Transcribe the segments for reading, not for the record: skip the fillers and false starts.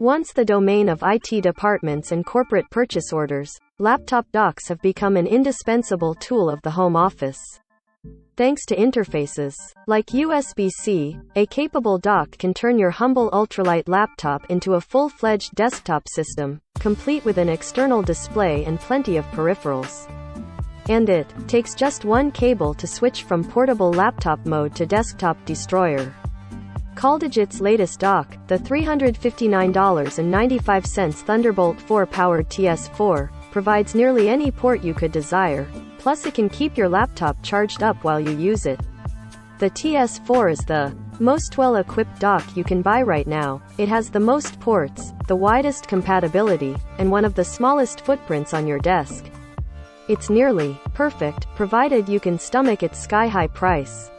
Once the domain of IT departments and corporate purchase orders, laptop docks have become an indispensable tool of the home office. Thanks to interfaces like USB-C, a capable dock can turn your humble ultralight laptop into a full-fledged desktop system, complete with an external display and plenty of peripherals. And it takes just one cable to switch from portable laptop mode to desktop destroyer. CalDigit's latest dock, the $359.95 Thunderbolt 4-powered TS4, provides nearly any port you could desire, plus it can keep your laptop charged up while you use it. The TS4 is the most well-equipped dock you can buy right now. It has the most ports, the widest compatibility, and one of the smallest footprints on your desk. It's nearly perfect, provided you can stomach its sky-high price.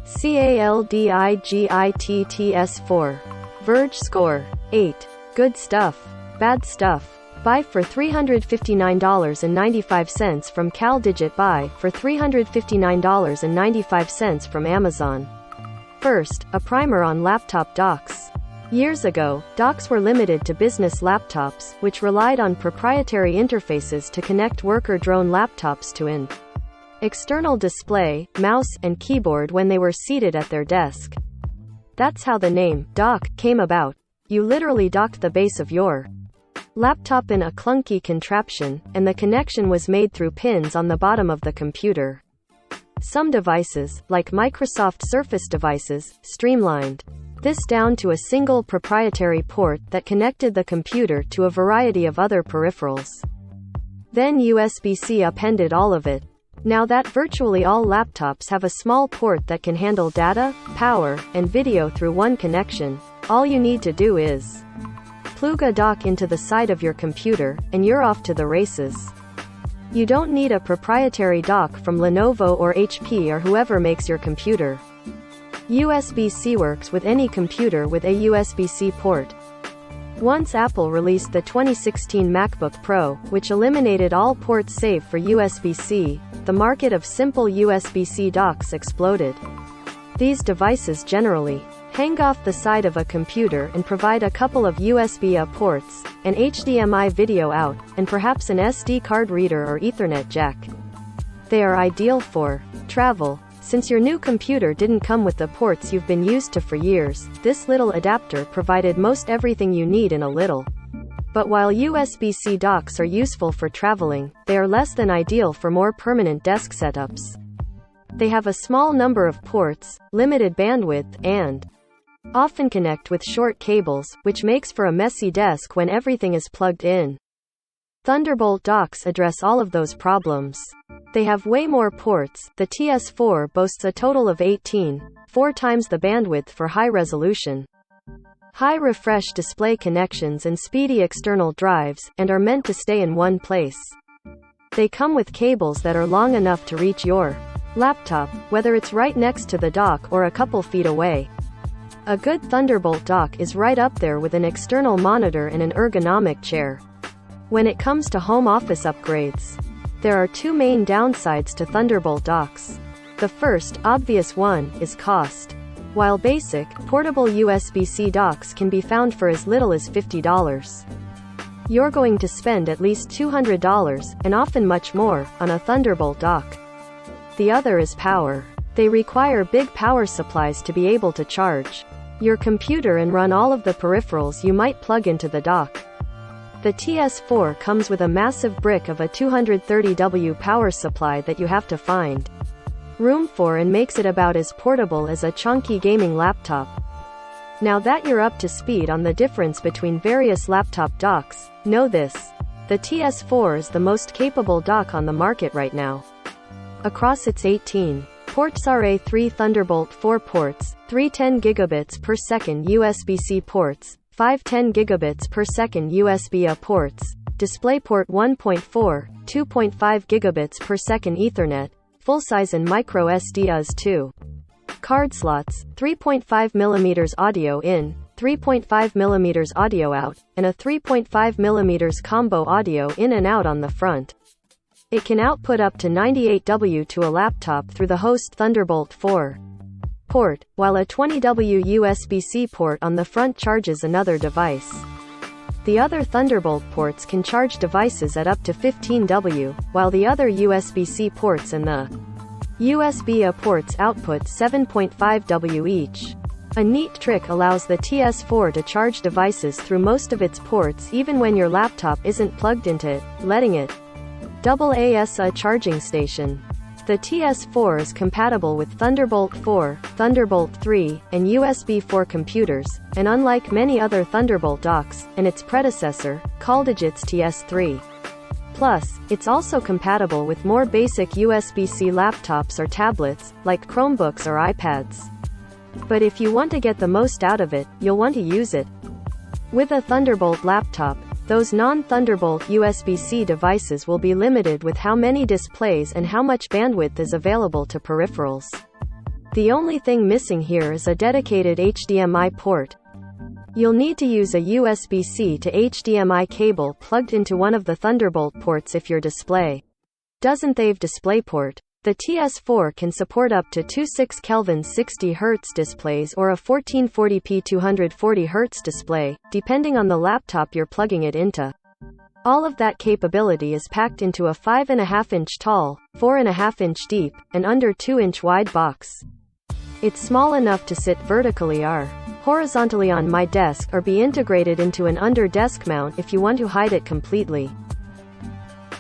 CalDigit TS4. Verge score: 8. Good stuff. Bad stuff. Buy for $359.95 from CalDigit. Buy for $359.95 from Amazon. First, a primer on laptop docks. Years ago, docks were limited to business laptops, which relied on proprietary interfaces to connect worker drone laptops to an external display, mouse, and keyboard when they were seated at their desk. That's how the name dock came about. You literally docked the base of your laptop in a clunky contraption, and the connection was made through pins on the bottom of the computer. Some devices, like Microsoft Surface devices, streamlined this down to a single proprietary port that connected the computer to a variety of other peripherals. Then USB-C appended all of it. Now that virtually all laptops have a small port that can handle data, power, and video through one connection, all you need to do is plug a dock into the side of your computer, and you're off to the races. You don't need a proprietary dock from Lenovo or HP or whoever makes your computer. USB-C works with any computer with a USB-C port. Once Apple released the 2016 MacBook Pro, which eliminated all ports save for USB-C, the market of simple USB-C docks exploded. These devices generally hang off the side of a computer and provide a couple of USB-A ports, an HDMI video out, and perhaps an SD card reader or Ethernet jack. They are ideal for travel. Since your new computer didn't come with the ports you've been used to for years, this little adapter provided most everything you need in a little. But while USB-C docks are useful for traveling, they are less than ideal for more permanent desk setups. They have a small number of ports, limited bandwidth, and often connect with short cables, which makes for a messy desk when everything is plugged in. Thunderbolt docks address all of those problems. They have way more ports. The TS4 boasts a total of 18, 4 times the bandwidth for high resolution, high refresh display connections and speedy external drives, and are meant to stay in one place. They come with cables that are long enough to reach your laptop, whether it's right next to the dock or a couple feet away. A good Thunderbolt dock is right up there with an external monitor and an ergonomic chair. When it comes to home office upgrades, there are 2 main downsides to Thunderbolt docks. The first, obvious one, is cost. While basic, portable USB-C docks can be found for as little as $50. You're going to spend at least $200, and often much more, on a Thunderbolt dock. The other is power. They require big power supplies to be able to charge your computer and run all of the peripherals you might plug into the dock. The TS4 comes with a massive brick of a 230W power supply that you have to find room for and makes it about as portable as a chunky gaming laptop. Now that you're up to speed on the difference between various laptop docks, know this: the TS4 is the most capable dock on the market right now. Across its 18 ports are A3 Thunderbolt 4 ports, 3 10 gigabits per second USB-C ports, 5 10 gigabits per second USB-A ports, DisplayPort 1.4, 2.5 gigabits per second Ethernet, full-size and micro SD-As 2 card slots, 3.5mm audio in, 3.5mm audio out, and a 3.5mm combo audio in and out on the front. It can output up to 98W to a laptop through the host Thunderbolt 4. port, while a 20W USB-C port on the front charges another device. The other Thunderbolt ports can charge devices at up to 15W, while the other USB-C ports and the USB-A ports output 7.5W each. A neat trick allows the TS4 to charge devices through most of its ports even when your laptop isn't plugged into it, letting it double as a charging station. The TS4 is compatible with Thunderbolt 4, Thunderbolt 3, and USB 4 computers, and unlike many other Thunderbolt docks, and its predecessor, CalDigit's TS3. Plus, it's also compatible with more basic USB-C laptops or tablets, like Chromebooks or iPads. But if you want to get the most out of it, you'll want to use it with a Thunderbolt laptop. Those non-Thunderbolt USB-C devices will be limited with how many displays and how much bandwidth is available to peripherals. The only thing missing here is a dedicated HDMI port. You'll need to use a USB-C to HDMI cable plugged into one of the Thunderbolt ports if your display doesn't have DisplayPort. The TS4 can support up to two 6 Kelvin 60 Hz displays or a 1440p 240 Hz display, depending on the laptop you're plugging it into. All of that capability is packed into a 5.5-inch tall, 4.5-inch deep, and under 2-inch wide box. It's small enough to sit vertically or horizontally on my desk or be integrated into an under-desk mount if you want to hide it completely.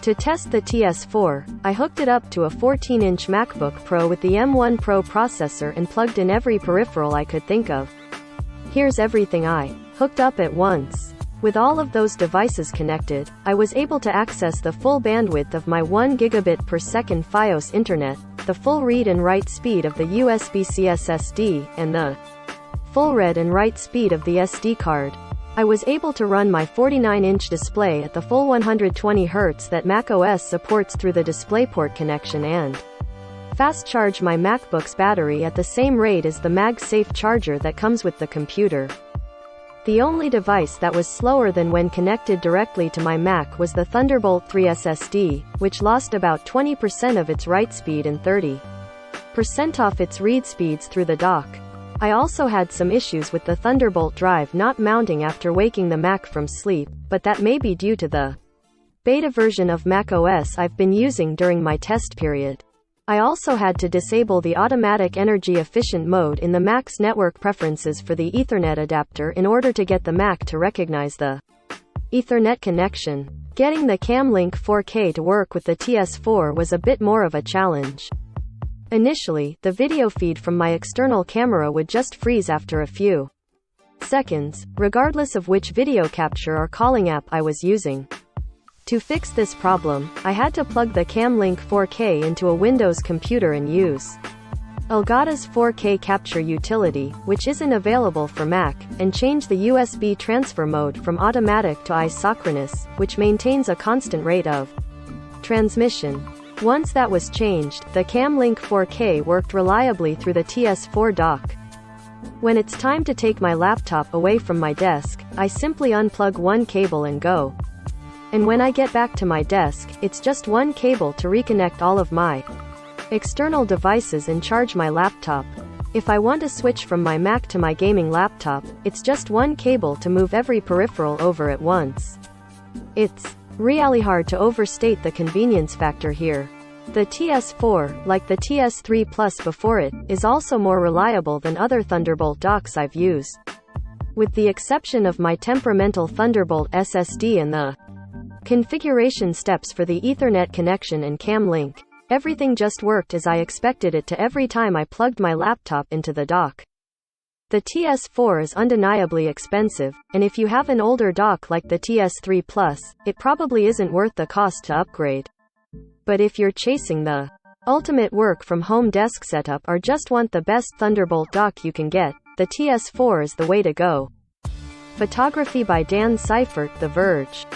To test the TS4, I hooked it up to a 14-inch MacBook Pro with the M1 Pro processor and plugged in every peripheral I could think of. Here's everything I hooked up at once. With all of those devices connected, I was able to access the full bandwidth of my 1 gigabit per second FiOS internet, the full read and write speed of the USB-C SSD, and the full read and write speed of the SD card. I was able to run my 49-inch display at the full 120 Hz that macOS supports through the DisplayPort connection and fast charge my MacBook's battery at the same rate as the MagSafe charger that comes with the computer. The only device that was slower than when connected directly to my Mac was the Thunderbolt 3 SSD, which lost about 20% of its write speed and 30% off its read speeds through the dock. I also had some issues with the Thunderbolt drive not mounting after waking the Mac from sleep, but that may be due to the beta version of macOS I've been using during my test period. I also had to disable the automatic energy efficient mode in the Mac's network preferences for the Ethernet adapter in order to get the Mac to recognize the Ethernet connection. Getting the CamLink 4K to work with the TS4 was a bit more of a challenge. Initially, the video feed from my external camera would just freeze after a few seconds, regardless of which video capture or calling app I was using. To fix this problem, I had to plug the CamLink 4K into a Windows computer and use Elgata's 4K capture utility, which isn't available for Mac, and change the USB transfer mode from automatic to isochronous, which maintains a constant rate of transmission. Once that was changed, the CamLink 4K worked reliably through the TS4 dock. When it's time to take my laptop away from my desk, I simply unplug one cable and go. And when I get back to my desk, it's just one cable to reconnect all of my external devices and charge my laptop. If I want to switch from my Mac to my gaming laptop, it's just one cable to move every peripheral over at once. It's really hard to overstate the convenience factor here. The TS4, like the TS3 Plus before it, is also more reliable than other Thunderbolt docks I've used. With the exception of my temperamental Thunderbolt SSD and the configuration steps for the Ethernet connection and CamLink, everything just worked as I expected it to every time I plugged my laptop into the dock. The TS4 is undeniably expensive, and if you have an older dock like the TS3 Plus, it probably isn't worth the cost to upgrade. But if you're chasing the ultimate work-from-home desk setup or just want the best Thunderbolt dock you can get, the TS4 is the way to go. Photography by Dan Seifert, The Verge.